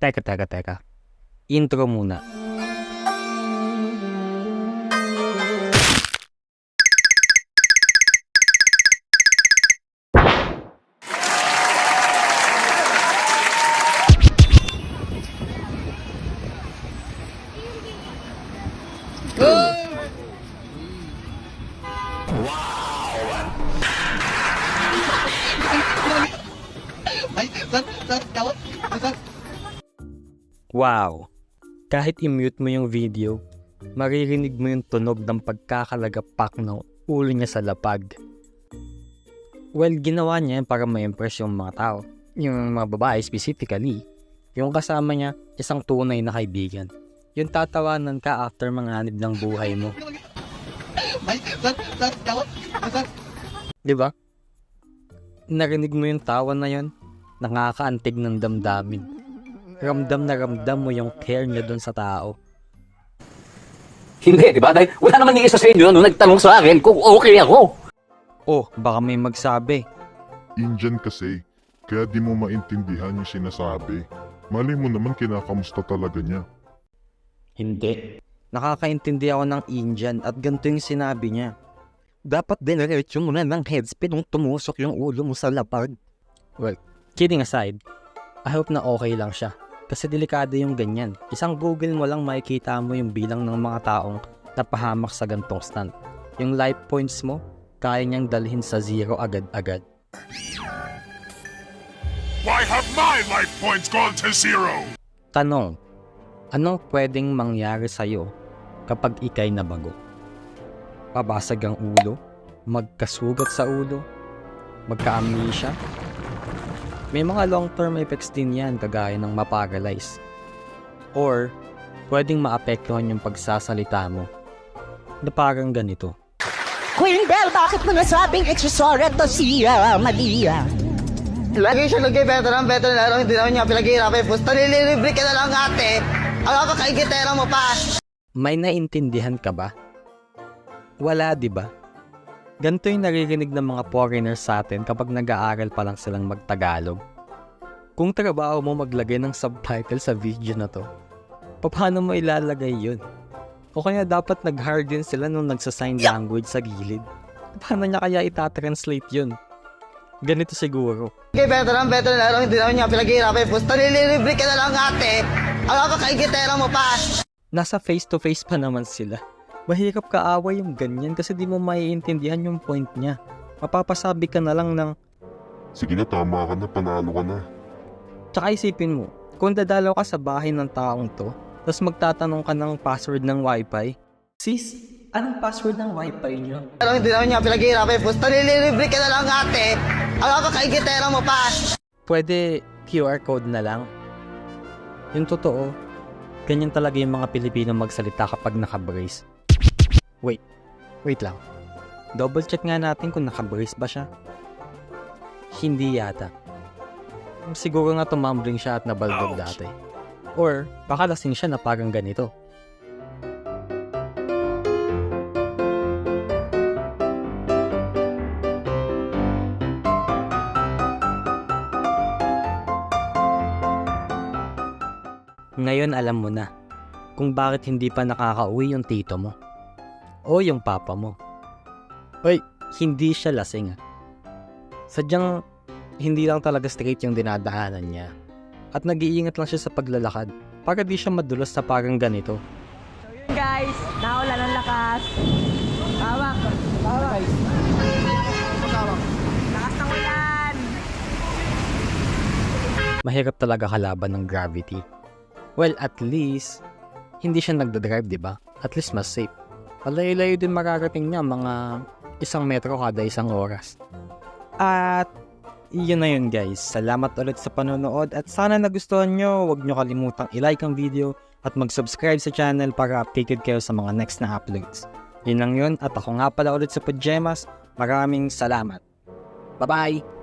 Teka. Intro muna. Wow! Kahit i-mute mo yung video, maririnig mo yung tunog ng pagkakalagapak ng ulo niya sa lapag. Well, ginawa niya yan para ma-impress yung mga tao. Yung mga babae specifically. Yung kasama niya, isang tunay na kaibigan. Yung tatawanan ka after manganib ng buhay mo. Diba? Narinig mo yung tawa na yon, nakakaantig ng damdamin. Ramdam na ramdam mo yung care niya dun sa tao. Hindi, di ba? Dahil wala naman ni isa sa inyo nung nagtanong sa akin kung okay ako. Oh, baka may magsabi. Indian kasi, kaya di mo maintindihan yung sinasabi. Mali mo naman kinakamusta talaga niya. Hindi. Nakakaintindi ako ng Indian at ganito yung sinabi niya. Dapat dinerecho mo na ng headspin nung tumusok yung ulo mo sa lapag. Well, kidding aside, I hope na okay lang siya. Kasi delikado yung ganyan. Isang Google mo lang makikita mo yung bilang ng mga taong napahamak sa gantong stunt. Yung life points mo, kaya niyang dalhin sa zero agad-agad. Why have my life points gone to zero? Tanong, anong pwedeng mangyari sa'yo kapag ikay nabago? Babasag ang ulo? Magkasugat sa ulo? Magka-amnesia? May mga long-term effects din yan kagaya ng maparalyze. Or, pwedeng maapektuhan yung pagsasalita mo na parang ganito. Queen Bell, bakit mo nasabing exosorate to siya, Maria? Lagi siya nag-veteran lalo, hindi naman niya pinaghihirapan. Pusta nililibre ka na lang ate. Ang kakaigitera mo pa. May naintindihan ka ba? Wala, di ba? Ganito yung naririnig ng mga foreigners sa atin kapag nag-aaral pa lang silang magtagalog. Kung trabaho mo maglagay ng subtitle sa video na to, paano mo ilalagay yun? O kaya dapat nag-hire din sila nung nagsa-sign language sa gilid. Paano niya kaya itatranslate yun? Ganito siguro. Veteran lalo, hindi naman niya pinaghihirapan. Pusta nililibre ka na lang ate. Ang kakaigitera mo pa. Nasa face-to-face pa naman sila. Mahirap kaaway yung ganyan kasi di mo maiintindihan yung point niya. Mapapasabi ka na lang ng, Sige na, tama ka na, panalo ka na. tsaka isipin mo, kung dadalaw ka sa bahay ng taong to, tapos magtatanong ka ng password ng wifi, sis, anong password ng wifi niyo? Lalo, hindi naman niya pinaghihirapan. Pusta nililibre ka na lang ate. Ang kakaigitera mo pa. Pwede QR code na lang. Yung totoo, ganyan talaga yung mga Pilipino magsalita kapag naka-brace. Wait lang. Double check nga natin kung naka-brace ba siya. Hindi yata. Siguro nga tumambling siya at nabaldog dati. Or baka lasing siya na parang ganito. Ngayon alam mo na kung bakit hindi pa nakakauwi yung tito mo o yung papa mo. Hoy, hindi siya lasing. Sadyang hindi lang talaga straight yung dinadaanan niya. At nag-iingat lang siya sa paglalakad para di siya madulas sa parang ganito. Guys, naulan ng lakas. Hawak. Lakas ng ulan. Mahirap talaga kalaban ng gravity. Well, at least hindi siya nagdadrive, di ba? At least mas safe. Malayo-layo din mararating niya, mga 1 metro kada 1 oras. At yun na yun guys. Salamat ulit sa panonood at sana nagustuhan nyo. Huwag nyo kalimutang i-like ang video at mag-subscribe sa channel para updated kayo sa mga next na uploads. Yun lang yun at ako nga pala ulit sa Pajamas. Maraming salamat. Bye-bye!